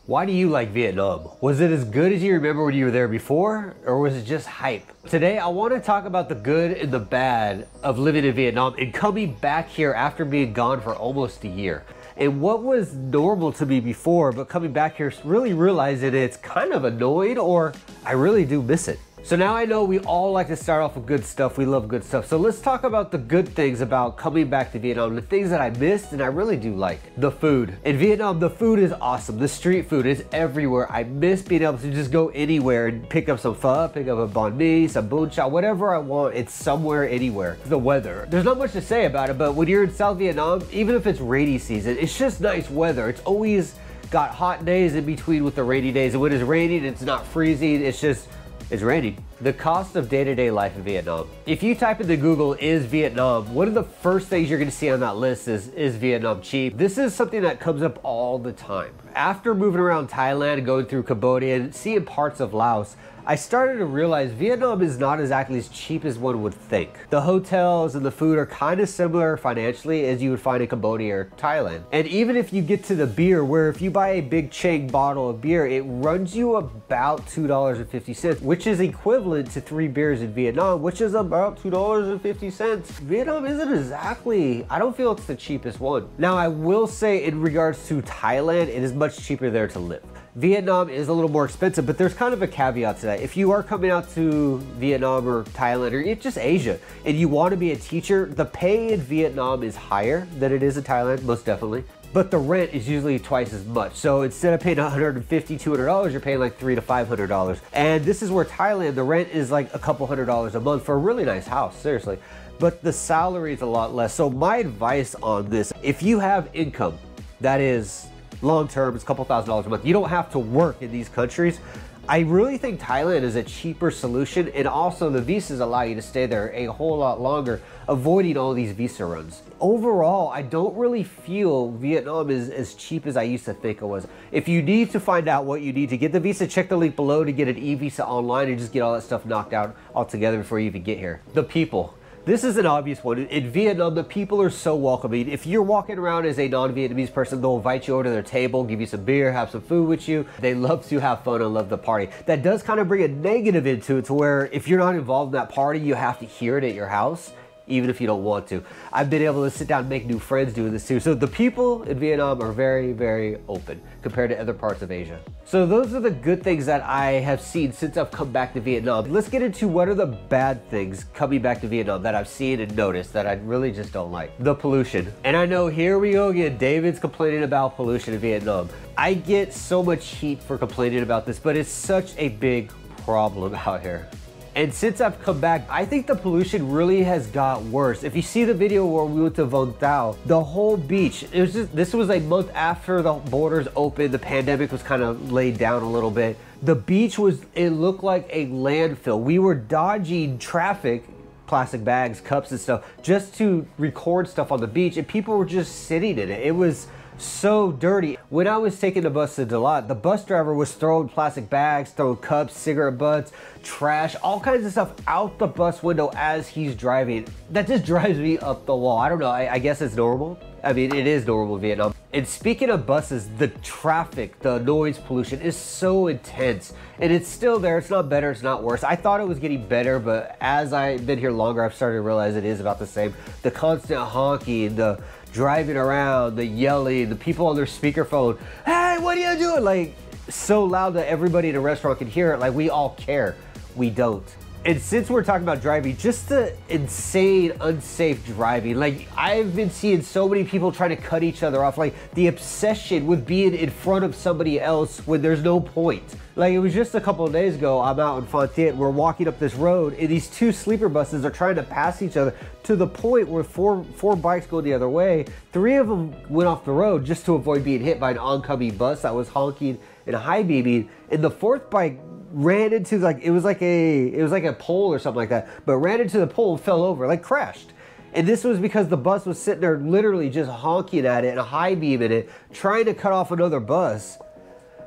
Why do you like Vietnam? Was it as good as you remember when you were there before, or was it just hype? Today, I want to talk about the good and the bad of living in Vietnam and coming back here after being gone for almost a year. And what was normal to me before, but coming back here, really realizing it's kind of annoying, or I really do miss it. So now I know we all like to start off with good stuff. We love good stuff. So let's talk about the good things about coming back to Vietnam, the things that I missed and I really do like. The food. In Vietnam, the food is awesome. The street food is everywhere. I miss being able to just go anywhere and pick up some pho, pick up a banh mi, some bún chả, whatever I want. It's somewhere, anywhere. The weather. There's not much to say about it, but when you're in South Vietnam, even if it's rainy season, it's just nice weather. It's always got hot days in between with the rainy days. And when it's raining, it's not freezing. It's raining. The cost of day-to-day life in Vietnam. If you type into Google, is Vietnam, one of the first things you're gonna see on that list is Vietnam cheap? This is something that comes up all the time. After moving around Thailand, going through Cambodia, and seeing parts of Laos, I started to realize Vietnam is not exactly as cheap as one would think. The hotels and the food are kind of similar financially as you would find in Cambodia or Thailand. And even if you get to the beer, where if you buy a big Chang bottle of beer, it runs you about $2.50, which is equivalent to 3 beers in Vietnam, which is about $2.50. Vietnam isn't exactly, I don't feel it's the cheapest one. Now I will say in regards to Thailand, it is much cheaper there to live. Vietnam is a little more expensive, but there's kind of a caveat to that. If you are coming out to Vietnam or Thailand or it's just Asia and you want to be a teacher, the pay in Vietnam is higher than it is in Thailand, most definitely. But the rent is usually twice as much. So instead of paying $150, $200, you're paying like $300 to $500. And this is where Thailand, the rent is like a couple $100s a month for a really nice house, seriously. But the salary is a lot less. So my advice on this, if you have income that is long term, it's a couple $1,000s a month, you don't have to work in these countries, I really think Thailand is a cheaper solution, and also the visas allow you to stay there a whole lot longer, avoiding all these visa runs. Overall, I don't really feel Vietnam is as cheap as I used to think it was. If you need to find out what you need to get the visa, check the link below to get an e-visa online and just get all that stuff knocked out altogether before you even get here. The people. This is an obvious one. In Vietnam, the people are so welcoming. If you're walking around as a non-Vietnamese person, they'll invite you over to their table, give you some beer, have some food with you. They love to have fun and love the party. That does kind of bring a negative into it, to where if you're not involved in that party, you have to hear it at your house, even if you don't want to. I've been able to sit down and make new friends doing this too. So the people in Vietnam are very, very open compared to other parts of Asia. So those are the good things that I have seen since I've come back to Vietnam. Let's get into what are the bad things coming back to Vietnam that I've seen and noticed that I really just don't like. The pollution. And I know, here we go again, David's complaining about pollution in Vietnam. I get so much heat for complaining about this, but it's such a big problem out here. And since I've come back, I think the pollution really has got worse. If you see the video where we went to Vung Tau, the whole beach, this was a month after the borders opened, the pandemic was kind of laid down a little bit. The beach it looked like a landfill. We were dodging traffic, plastic bags, cups and stuff, just to record stuff on the beach, and people were just sitting in it. It was so dirty. When I was taking the bus to Dalat, the bus driver was throwing plastic bags, throwing cups, cigarette butts, trash, all kinds of stuff out the bus window as he's driving. That just drives me up the wall. I don't know, I guess it's normal. I mean, it is normal in Vietnam. And speaking of buses, the traffic, the noise pollution is so intense, and it's still there. It's not better, it's not worse. I thought it was getting better, but as I've been here longer, I've started to realize it is about the same. The constant honking, the driving around, the yelling, the people on their speakerphone, hey, what are you doing? Like, so loud that everybody in a restaurant can hear it, like we all care. We don't. And since we're talking about driving, just the insane, unsafe driving. Like, I've been seeing so many people trying to cut each other off. Like, the obsession with being in front of somebody else when there's no point. Like, it was just a couple of days ago, I'm out in Phan Thiet, we're walking up this road, and these 2 sleeper buses are trying to pass each other to the point where four bikes go the other way. 3 of them went off the road just to avoid being hit by an oncoming bus that was honking and high beaming, and the 4th bike ran into, like, it was like a pole or something like that, but ran into the pole and fell over, like crashed. And this was because the bus was sitting there literally just honking at it and high beaming it, trying to cut off another bus.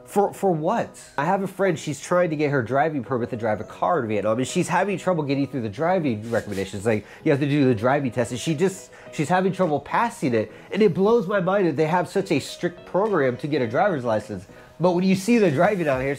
For what? I have a friend, she's trying to get her driving permit to drive a car in Vietnam, and she's having trouble getting through the driving recommendations. Like, you have to do the driving test, and she's having trouble passing it. And it blows my mind that they have such a strict program to get a driver's license. But when you see the driving out here,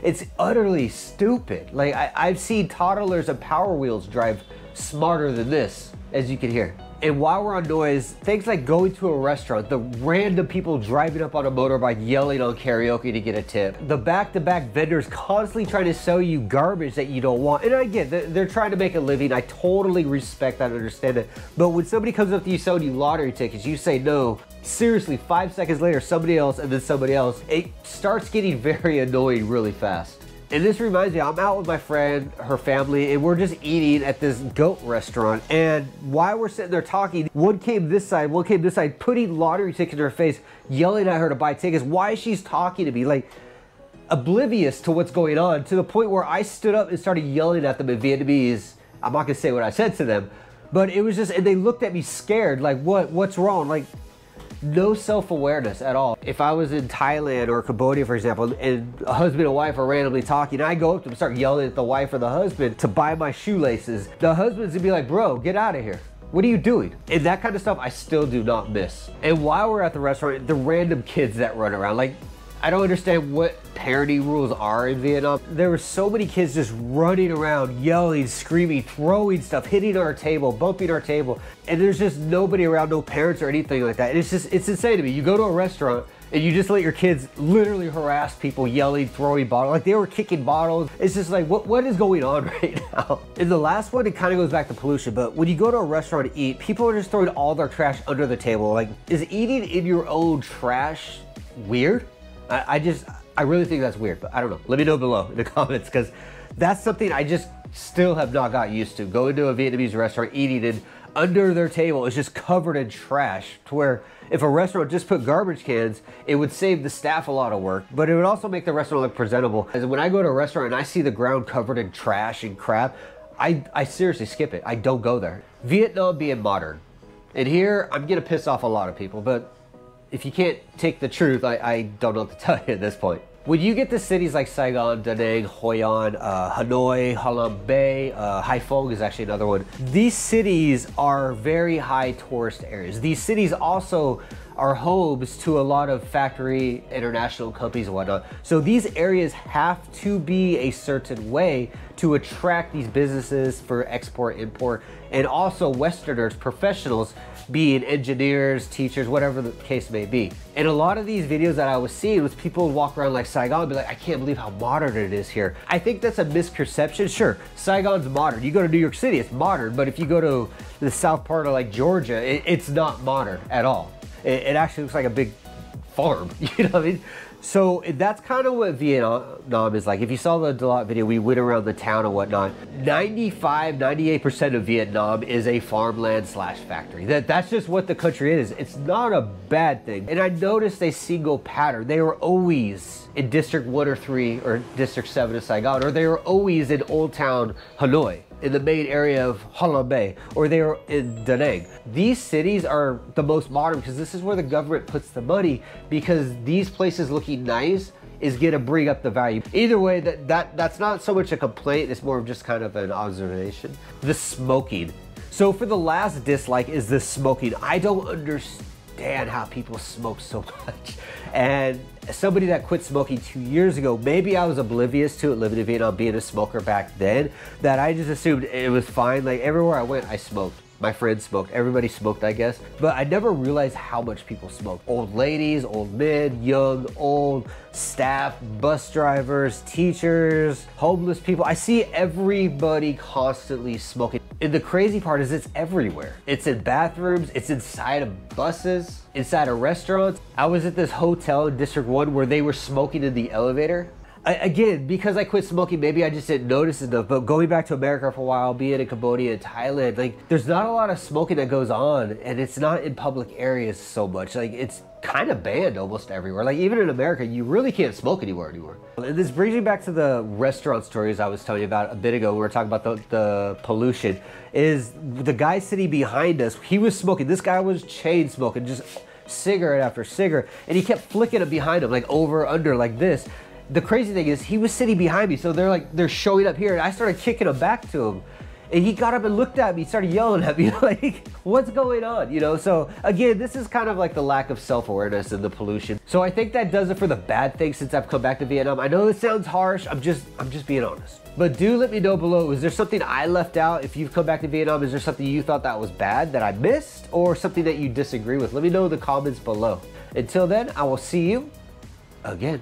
it's utterly stupid. Like I've seen toddlers and Power Wheels drive smarter than this, as you can hear. And while we're on noise, things like going to a restaurant, the random people driving up on a motorbike yelling on karaoke to get a tip, the back-to-back vendors constantly trying to sell you garbage that you don't want. And I get they're trying to make a living. I totally respect that and understand it. But when somebody comes up to you selling you lottery tickets, you say no. Seriously, 5 seconds later, somebody else and then somebody else. It starts getting very annoying really fast. And this reminds me, I'm out with my friend, her family, and we're just eating at this goat restaurant. And while we're sitting there talking, one came this side, putting lottery tickets in her face, yelling at her to buy tickets while she's talking to me, like oblivious to what's going on, to the point where I stood up and started yelling at them in Vietnamese. I'm not gonna say what I said to them, but it was just, and they looked at me scared, like what's wrong? Like, no self-awareness at all. If I was in Thailand or Cambodia, for example, and a husband and wife are randomly talking, I go up to them and start yelling at the wife or the husband to buy my shoelaces, the husband's gonna be like, bro, get out of here. What are you doing? And that kind of stuff I still do not miss. And while we're at the restaurant, the random kids that run around, like, I don't understand what parenting rules are in Vietnam. There were so many kids just running around, yelling, screaming, throwing stuff, hitting our table, bumping our table. And there's just nobody around, no parents or anything like that. And it's insane to me. You go to a restaurant and you just let your kids literally harass people, yelling, throwing bottles, like they were kicking bottles. It's just like, what is going on right now? And the last one, it kind of goes back to pollution, but when you go to a restaurant to eat, people are just throwing all their trash under the table. Like, is eating in your own trash weird? I really think that's weird, but I don't know. Let me know below in the comments, because that's something I just still have not got used to. Going to a Vietnamese restaurant, eating it under their table is just covered in trash, to where if a restaurant just put garbage cans, it would save the staff a lot of work, but it would also make the restaurant look presentable. As when I go to a restaurant and I see the ground covered in trash and crap, I seriously skip it. I don't go there. Vietnam being modern. And here, I'm gonna piss off a lot of people, but if you can't take the truth, I don't know what to tell you at this point. When you get to cities like Saigon, Da Nang, Hoi An, Hanoi, Halong Bay, Hai Phong is actually another one. These cities are very high tourist areas. These cities also are homes to a lot of factory international companies and whatnot. So these areas have to be a certain way to attract these businesses for export, import, and also Westerners, professionals, being engineers, teachers, whatever the case may be. And a lot of these videos that I was seeing was people walk around like Saigon and be like, I can't believe how modern it is here. I think that's a misperception. Sure, Saigon's modern. You go to New York City, it's modern, but if you go to the south part of like Georgia, it's not modern at all. It actually looks like a big farm, you know what I mean? So that's kind of what Vietnam is like. If you saw the Dalot video, we went around the town and whatnot. 98% of Vietnam is a farmland slash factory. That's just what the country is. It's not a bad thing. And I noticed a single pattern. They were always in District 1 or 3 or District 7 of Saigon, or they were always in Old Town Hanoi, in the main area of Halong Bay, or they were in Da Nang. These cities are the most modern because this is where the government puts the money, because these places looking nice is gonna bring up the value. Either way, that's not so much a complaint, it's more of just kind of an observation. The smoking. So for the last dislike is the smoking. I don't understand how people smoke so much. And somebody that quit smoking 2 years ago, maybe I was oblivious to it living in Vietnam, being a smoker back then, that I just assumed it was fine. Like everywhere I went, I smoked. My friends smoked, everybody smoked, I guess. But I never realized how much people smoke. Old ladies, old men, young, old, staff, bus drivers, teachers, homeless people. I see everybody constantly smoking. And the crazy part is it's everywhere. It's in bathrooms, it's inside of buses, inside of restaurants. I was at this hotel in District 1 where they were smoking in the elevator. Again, because I quit smoking, maybe I just didn't notice enough, but going back to America for a while, being in Cambodia and Thailand, like there's not a lot of smoking that goes on, and it's not in public areas so much. Like it's kind of banned almost everywhere. Like even in America, you really can't smoke anywhere anymore. And this brings me back to the restaurant stories I was telling you about a bit ago. We were talking about the pollution. Is the guy sitting behind us, he was smoking. This guy was chain smoking, just cigarette after cigarette, and he kept flicking it behind him, like over, under, like this. The crazy thing is he was sitting behind me, so they're showing up here, and I started kicking him back to him. And he got up and looked at me, started yelling at me, like, what's going on, you know? So again, this is kind of like the lack of self-awareness and the pollution. So I think that does it for the bad things since I've come back to Vietnam. I know this sounds harsh, I'm just being honest. But do let me know below, is there something I left out? If you've come back to Vietnam, is there something you thought that was bad that I missed, or something that you disagree with? Let me know in the comments below. Until then, I will see you again.